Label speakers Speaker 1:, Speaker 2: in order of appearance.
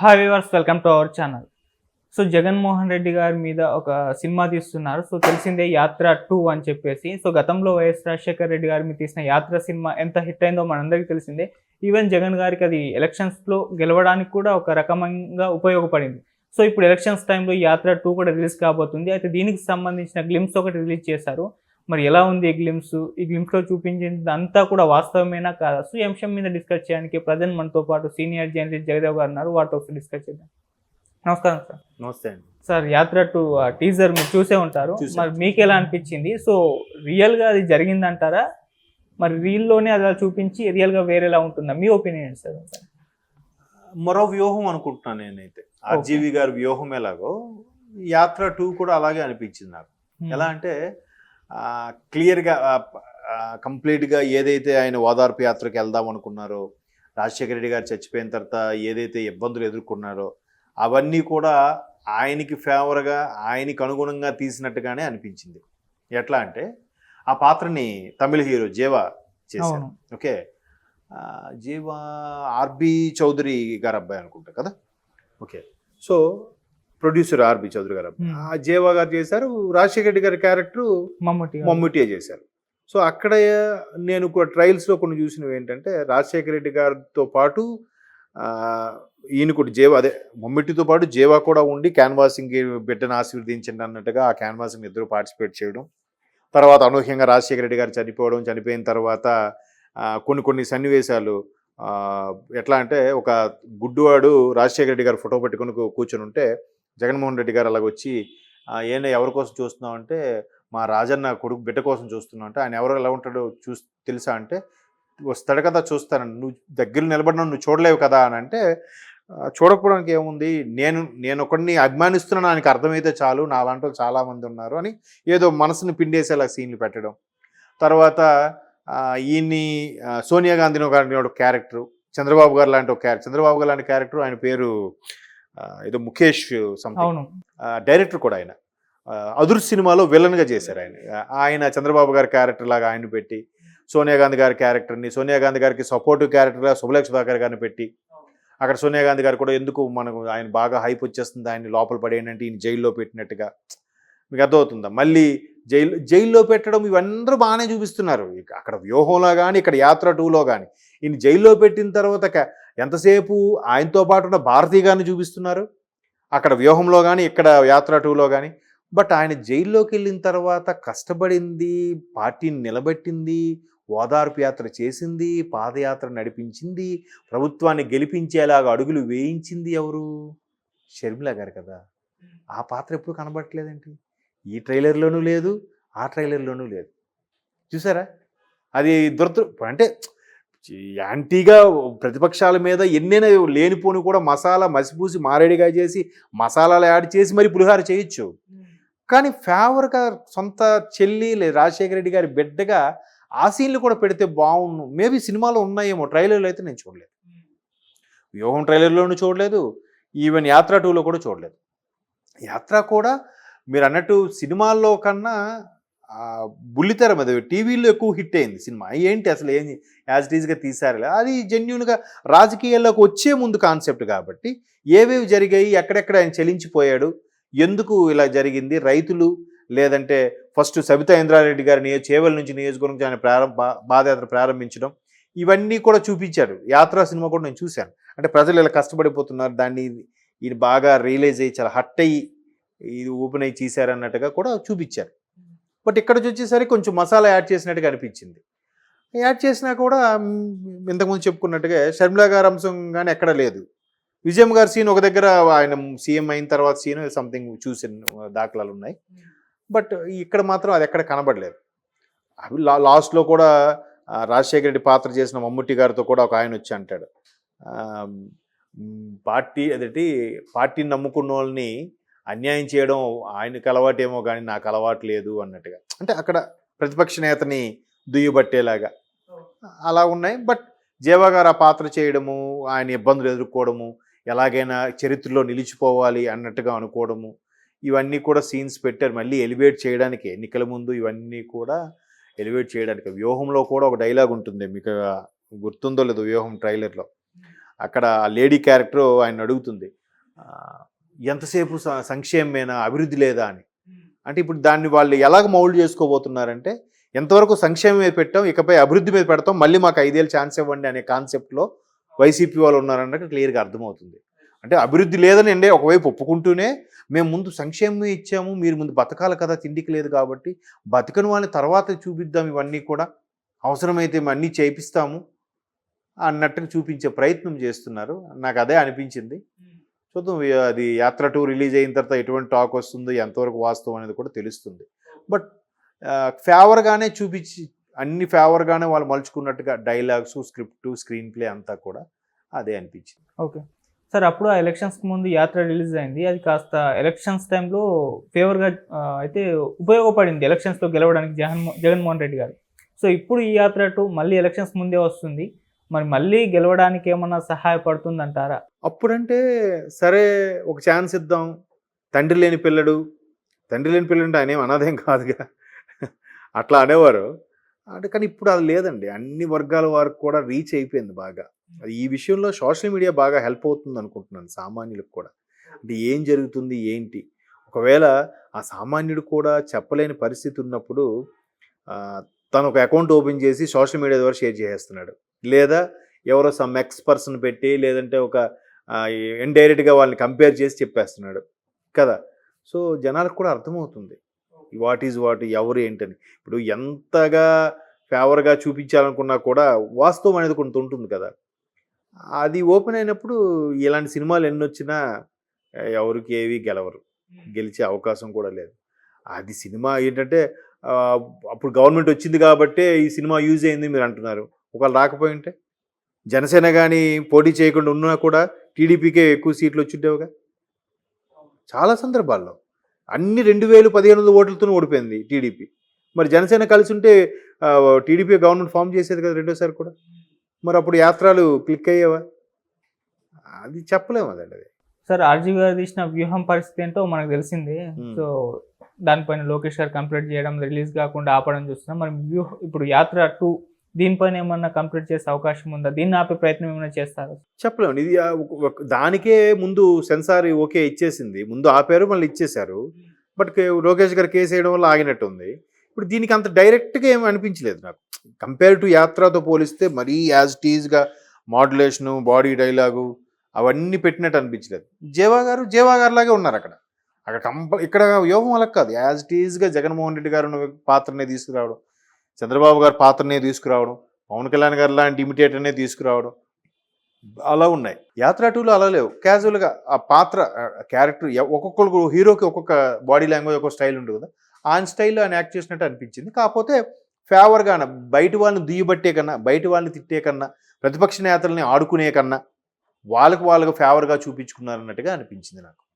Speaker 1: Hi viewers, welcome to our channel. So Jaganmohan Reddy గారి మీద ఒక సినిమా తీస్తున్నారు. సో తెలిసిందే 'యాత్ర 2' అని చెప్పేసి. సో గతంలో వైఎస్ రాజశేఖర్ రెడ్డి గారి మీద తీసిన 'యాత్ర' సినిమా ఎంత హిట్ అయిందో మనందరికీ తెలిసిందే. ఈవెన్ జగన్ గారికి అది ఎలక్షన్స్‌లో గెలవడానికి కూడా ఒక రకంగా ఉపయోగపడింది. సో ఇప్పుడు ఎలక్షన్స్ టైంలో 'యాత్ర 2' కూడా రిలీజ్ కాబోతుంది. అయితే దీనికి సంబంధించిన గ్లింప్స్ ఒకటి రిలీజ్ చేశారు. మరి ఎలా ఉంది ఈ గ్లింప్స్? ఈ గ్లింప్స్‌లో చూపించిందంతా కూడా వాస్తవమేనా కాదా? సో ఈ అంశం మీద డిస్కస్ చేయడానికి ప్రజెంట్ మనతో పాటు సీనియర్ జర్నలిస్ట్ జగదేవ్ గారు ఉన్నారు. వారితో ఒకసారి డిస్కస్ చేద్దాం. నమస్కారం సార్.
Speaker 2: నమస్తే అండి.
Speaker 1: సార్, 'యాత్ర 2' టీజర్ మీరు చూసే ఉంటారు.
Speaker 2: చూసాను.
Speaker 1: మరి మీకెలా అనిపించింది? సో రియల్‌గా అది జరిగిందంటారా? మరి రీల్‌లోనే అలా చూపించి రియల్‌గా వేరేలా ఉంటుందా? మీ ఒపీనియన్ ఏంటి సార్?
Speaker 2: మరో వ్యూహం అనుకుంటున్నాను నేనైతే. ఆర్జీవి గారి వ్యూహం ఎలాగో 'యాత్ర 2' కూడా అలాగే అనిపించింది నాకు. ఎలా అంటే క్లియర్గా కంప్లీట్గా ఏదైతే ఆయన ఓదార్పు యాత్రకు వెళ్దాం అనుకున్నారో, రాజశేఖర రెడ్డి గారు చచ్చిపోయిన తర్వాత ఏదైతే ఇబ్బందులు ఎదుర్కొన్నారో అవన్నీ కూడా ఆయనకి ఫేవర్గా ఆయనకి అనుగుణంగా తీసినట్టుగానే అనిపించింది. ఎట్లా అంటే ఆ పాత్రని తమిళ హీరో జీవా చేశారు. ఓకే, జీవా ఆర్బి చౌదరి గారు అబ్బాయి అనుకుంటా కదా. Okay, so producer RB Chowdary గారు అబ్బాయి జీవా గారు చేశారు. రాజశేఖర రెడ్డి గారి క్యారెక్టర్ మమ్ముటియే చేశారు. సో అక్కడ నేను ట్రయల్స్లో కొన్ని చూసినవి ఏంటంటే రాజశేఖర రెడ్డి గారితో పాటు ఈయన కూడా జీవా, అదే మమ్మిటితో పాటు జీవా కూడా ఉండి క్యాన్వాసింగ్కి బిడ్డను ఆశీర్వదించండి అన్నట్టుగా ఆ క్యాన్వాసింగ్ ఇద్దరు పార్టిసిపేట్ చేయడం. తర్వాత అనూహ్యంగా రాజశేఖర రెడ్డి గారు చనిపోయిన తర్వాత కొన్ని సన్నివేశాలు ఎట్లా అంటే ఒక గుడ్డువాడు రాజశేఖర రెడ్డి గారు ఫోటో పెట్టుకుని కూర్చొని ఉంటే జగన్మోహన్ రెడ్డి గారు అలాగొచ్చి ఏమైనా ఎవరి కోసం చూస్తున్నావు అంటే మా రాజన్న కొడుకు బిడ్డ కోసం చూస్తున్నావు అంటే ఆయన ఎవరు ఎలా ఉంటాడో తెలుసా అంటే వస్తాడు కదా చూస్తానని, నువ్వు దగ్గర నిలబడిన నువ్వు చూడలేవు కదా అని అంటే చూడకపోవడానికి ఏముంది, నేను ఒకడిని అభిమానిస్తున్నాను ఆయనకి అర్థమైతే చాలు, నా దాంట్లో చాలామంది ఉన్నారు అని ఏదో మనసుని పిండేసేలా సీన్లు పెట్టడం. తర్వాత ఈయన్ని సోనియా గాంధీని ఒక క్యారెక్టరు, చంద్రబాబు గారు లాంటి క్యారెక్టర్, ఆయన పేరు ఏదో ముఖేష్ సంథింగ్, డైరెక్టర్ కూడా ఆయన అదుర్ సినిమాలో విలన్గా చేశారు. ఆయన చంద్రబాబు గారి క్యారెక్టర్ లాగా ఆయన పెట్టి సోనియా గాంధీ గారి క్యారెక్టర్ని, సోనియా గాంధీ గారికి సపోర్టివ్ క్యారెక్టర్గా శుభలేఖ సుధాకర్ గారిని పెట్టి అక్కడ సోనియా గాంధీ గారు కూడా ఎందుకు మనకు ఆయన బాగా హైప్ వచ్చేస్తుంది, ఆయన్ని లోపల పడేయంటే ఈయన జైల్లో పెట్టినట్టుగా మీకు అర్థమవుతుందా. మళ్ళీ జైల్లో పెట్టడం ఇవన్నీ బాగానే చూపిస్తున్నారు. అక్కడ వ్యూహంలో కానీ ఇక్కడ 'యాత్ర 2'లో కానీ ఈయన జైల్లో పెట్టిన తర్వాత ఎంతసేపు ఆయనతో పాటు ఉన్న భారతీ గారిని చూపిస్తున్నారు అక్కడ వ్యూహంలో కానీ ఇక్కడ 'యాత్ర 2'లో కానీ. బట్ ఆయన జైల్లోకి వెళ్ళిన తర్వాత కష్టపడింది, పార్టీని నిలబెట్టింది, ఓదార్పు యాత్ర చేసింది, పాదయాత్ర నడిపించింది, ప్రభుత్వాన్ని గెలిపించేలాగా అడుగులు వేయించింది ఎవరు? షర్మిల గారు కదా. ఆ పాత్ర ఎప్పుడు కనబడట్లేదండి. ఈ ట్రైలర్లోనూ లేదు, ఆ ట్రైలర్లోనూ లేదు. చూసారా? అది అంటే యాంటీగా ప్రతిపక్షాల మీద ఎన్నైనా లేనిపోని కూడా మసాలా మసిపూసి మారేడిగా చేసి మసాలాలు యాడ్ చేసి మరి పులిహార చేయొచ్చు. కానీ ఫేవర్గా సొంత చెల్లి లేదా రాజశేఖర రెడ్డి గారి బిడ్డగా ఆ సీన్లు కూడా పెడితే బాగుండు. మేబీ సినిమాలో ఉన్నాయేమో, ట్రైలర్లో అయితే నేను చూడలేదు. వ్యూహం ట్రైలర్లోనూ చూడలేదు, ఈవెన్ 'యాత్ర 2'లో కూడా చూడలేదు. 'యాత్ర' కూడా మీరు అన్నట్టు సినిమాల్లో కన్నా బుల్లితెర మీద టీవీలో ఎక్కువ హిట్ అయింది సినిమా. ఏంటి అసలు ఏంది యాజ్ ఇట్ ఈజ్గా తీశారు, అది జెన్యున్గా రాజకీయాల్లోకి వచ్చే ముందు కాన్సెప్ట్ కాబట్టి ఏవేవి జరిగాయి, ఎక్కడెక్కడ ఆయన చలించిపోయాడు, ఎందుకు ఇలా జరిగింది, రైతులు లేదంటే ఫస్ట్ సబితా ఇంద్రారెడ్డి గారి చేవెళ్ళ నుంచి నియోజకవర్గం ఆయన పాదయాత్ర ప్రారంభించడం, ఇవన్నీ కూడా చూపించారు. 'యాత్ర' సినిమా కూడా నేను చూశాను. అంటే ప్రజలు ఇలా కష్టపడిపోతున్నారు, దాన్ని ఈయన బాగా రియలైజ్ అయ్యి చాలా హట్ అయ్యి ఇది ఓపెన్ అయ్యి చేశారన్నట్టుగా కూడా చూపించారు. బట్ ఇక్కడ వచ్చేసరికి కొంచెం మసాలా యాడ్ చేసినట్టుగా అనిపించింది. యాడ్ చేసినా కూడా ఇంతకుముందు చెప్పుకున్నట్టుగా షర్మిల గారి అంశం కానీ ఎక్కడ లేదు. విజయం గారి సీన్ ఒక దగ్గర ఆయన సీఎం అయిన తర్వాత సీన్ సంథింగ్ చూసిన దాఖలాలు ఉన్నాయి. బట్ ఇక్కడ మాత్రం అది ఎక్కడ కనబడలేదు. అవి లాస్ట్లో కూడా రాజశేఖర రెడ్డి పాత్ర చేసిన మమ్ముట్టి గారితో కూడా ఒక ఆయన వచ్చి అంటాడు, పార్టీని నమ్ముకున్న వాళ్ళని అన్యాయం చేయడం ఆయనకు అలవాటేమో కానీ నాకు అలవాటు లేదు అన్నట్టుగా. అంటే అక్కడ ప్రతిపక్ష నేతని దుయ్యబట్టేలాగా అలా ఉన్నాయి. బట్ జీవా గారు ఆ పాత్ర చేయడము, ఆయన ఇబ్బందులు ఎదుర్కోవడము, ఎలాగైనా చరిత్రలో నిలిచిపోవాలి అన్నట్టుగా అనుకోవడము, ఇవన్నీ కూడా సీన్స్ పెట్టారు మళ్ళీ ఎలివేట్ చేయడానికి. ఎన్నికల ముందు ఇవన్నీ కూడా ఎలివేట్ చేయడానికి. వ్యూహంలో కూడా ఒక డైలాగ్ ఉంటుంది, మీకు గుర్తుందో లేదో, వ్యూహం ట్రైలర్లో అక్కడ ఆ లేడీ క్యారెక్టర్ ఆయన అడుగుతుంది, "ఆ, ఎంతసేపు సంక్షేమమేనా, అభివృద్ధి లేదా" అని. అంటే ఇప్పుడు దాన్ని వాళ్ళు ఎలాగ మౌల్డ్ చేసుకోబోతున్నారంటే, ఎంతవరకు సంక్షేమం మీద పెట్టాం, ఇకపై అభివృద్ధి మీద పెడతాం, మళ్ళీ మాకు 5 ఏళ్ళు ఛాన్స్ ఇవ్వండి అనే కాన్సెప్ట్లో వైసీపీ వాళ్ళు ఉన్నారన్నట్టు క్లియర్గా అర్థమవుతుంది. అంటే అభివృద్ధి లేదని అండి ఒకవైపు ఒప్పుకుంటూనే, మేము ముందు సంక్షేమం ఇచ్చాము, మీరు ముందు బతకాలి కదా, తిండికి లేదు కాబట్టి బతకని వాళ్ళని తర్వాత చూపిద్దాం, ఇవన్నీ కూడా అవసరమైతే మేము అన్నీ చేయిస్తాము అన్నట్టుగా చూపించే ప్రయత్నం చేస్తున్నారు. నాకు అదే అనిపించింది. చూద్దాం, అది యాత్ర 2 రిలీజ్ అయిన తర్వాత ఎటువంటి టాక్ వస్తుందో, ఎంతవరకు వాస్తవం అనేది కూడా తెలుస్తుంది. బట్ ఫేవర్గానే చూపించి, అన్ని ఫేవర్గానే వాళ్ళు మలుచుకున్నట్టుగా డైలాగ్స్, స్క్రిప్ట్, స్క్రీన్ ప్లే అంతా కూడా అదే అనిపించింది.
Speaker 1: ఓకే సార్, అప్పుడు ఆ ఎలక్షన్స్కి ముందు యాత్ర రిలీజ్ అయింది. అది కాస్త ఎలక్షన్స్ టైంలో ఫేవర్గా అయితే ఉపయోగపడింది ఎలక్షన్స్లో గెలవడానికి జగన్మోహన్ రెడ్డి గారు. సో ఇప్పుడు ఈ యాత్ర 2 మళ్ళీ ఎలక్షన్స్ ముందే వస్తుంది, మరి మళ్ళీ గెలవడానికి ఏమన్నా సహాయపడుతుందంటారా?
Speaker 2: అప్పుడంటే సరే ఒక ఛాన్స్ ఇద్దాం, తండ్రి లేని పిల్లడు అంటే ఆయన ఏం అనాథేం కాదుగా, అట్లా అనేవారు. అంటే కానీ ఇప్పుడు అది లేదండి, అన్ని వర్గాల వారికి కూడా రీచ్ అయిపోయింది బాగా. అది ఈ విషయంలో సోషల్ మీడియా బాగా హెల్ప్ అవుతుంది అనుకుంటున్నాను సామాన్యులకు కూడా. అంటే ఏం జరుగుతుంది ఏంటి, ఒకవేళ ఆ సామాన్యుడు కూడా చెప్పలేని పరిస్థితి ఉన్నప్పుడు తను ఒక అకౌంట్ ఓపెన్ చేసి సోషల్ మీడియా ద్వారా షేర్ చేసేస్తున్నాడు, లేదా ఎవరో సమ్ ఎక్స్ పర్సన్ పెట్టి, లేదంటే ఒక ఇండైరెక్ట్గా వాళ్ళని కంపేర్ చేసి చెప్పేస్తున్నాడు కదా. సో జనాలకు కూడా అర్థమవుతుంది వాట్ ఈజ్ వాట్, ఎవరు ఏంటని. ఇప్పుడు ఎంతగా ఫేవర్గా చూపించాలనుకున్నా కూడా వాస్తవం అనేది కొంత ఉంటుంది కదా. అది ఓపెన్ అయినప్పుడు ఇలాంటి సినిమాలు ఎన్ని వచ్చినా ఎవరికి ఏవి గెలవరు, గెలిచే అవకాశం కూడా లేదు. అది సినిమా ఏంటంటే అప్పుడు గవర్నమెంట్ వచ్చింది కాబట్టే ఈ సినిమా యూజ్ అయింది మీరు అంటున్నారు. ఒకవేళ రాకపోయి ఉంటే జనసేన కానీ పోటీ చేయకుండా ఉన్నా కూడా టీడీపీకే ఎక్కువ సీట్లు వచ్చిండేవుగా చాలా సందర్భాల్లో. అన్ని 2015 ఓట్లతో ఓడిపోయింది టీడీపీ. మరి జనసేన కలిసి ఉంటే టీడీపీ గవర్నమెంట్ ఫామ్ చేసేది కదా రెండోసారి కూడా. మరి అప్పుడు యాత్రలు క్లిక్ అయ్యేవా? అది చెప్పలేము అదండి. అది
Speaker 1: సార్ ఆర్జీవి గారు తీసిన వ్యూహం పరిస్థితి ఏంటో మనకు తెలిసింది. సో దానిపైన లోకేష్ గారు కంప్లీట్ చేయడం, రిలీజ్ కాకుండా ఆపడం చూస్తున్నాం. మరి ఇప్పుడు యాత్ర 2 దీనిపైన ఏమన్నా కంప్లీట్ చేసే అవకాశం ఉందా? దీన్ని ఆపే ప్రయత్నం ఏమైనా చేస్తారు?
Speaker 2: చెప్పలేము. ఇది దానికే ముందు సెన్సార్ ఓకే ఇచ్చేసింది, ముందు ఆపారు మళ్ళీ ఇచ్చేశారు. బట్ లోకేష్ గారు కేసు వేయడం వల్ల ఆగినట్టు ఉంది. ఇప్పుడు దీనికి అంత డైరెక్ట్గా ఏమి అనిపించలేదు నాకు. కంపేర్ టు యాత్రతో పోలిస్తే మరీ యాజ్ టీజ్గా మాడ్యులేషను, బాడీ డైలాగు అవన్నీ పెట్టినట్టు అనిపించలేదు. జేవా గారు లాగే ఉన్నారు అక్కడ. ఇక్కడ వ్యూహం వాళ్ళకి కాదు, యాజ్ టీజ్గా జగన్మోహన్ రెడ్డి గారు పాత్రనే తీసుకురావడం, చంద్రబాబు గారి పాత్రనే తీసుకురావడం, పవన్ కళ్యాణ్ గారు లాంటి ఇమిటేటర్నే తీసుకురావడం, అలా ఉన్నాయి. యాత్ర 2లో అలా లేవు. క్యాజువల్గా ఆ పాత్ర క్యారెక్టర్ ఒక్కొక్కరు హీరోకి ఒక్కొక్క బాడీ లాంగ్వేజ్, ఒక్కొక్క స్టైల్ ఉంటుంది కదా, ఆ స్టైల్లో ఆయన యాక్ట్ చేసినట్టు అనిపించింది. కాకపోతే ఫేవర్గా బయట వాళ్ళని దుయ్యబట్టే కన్నా, బయట వాళ్ళని తిట్టే కన్నా, ప్రతిపక్ష నేతల్ని ఆడుకునే కన్నా వాళ్ళకు ఫేవర్గా చూపించుకున్నారన్నట్టుగా అనిపించింది నాకు.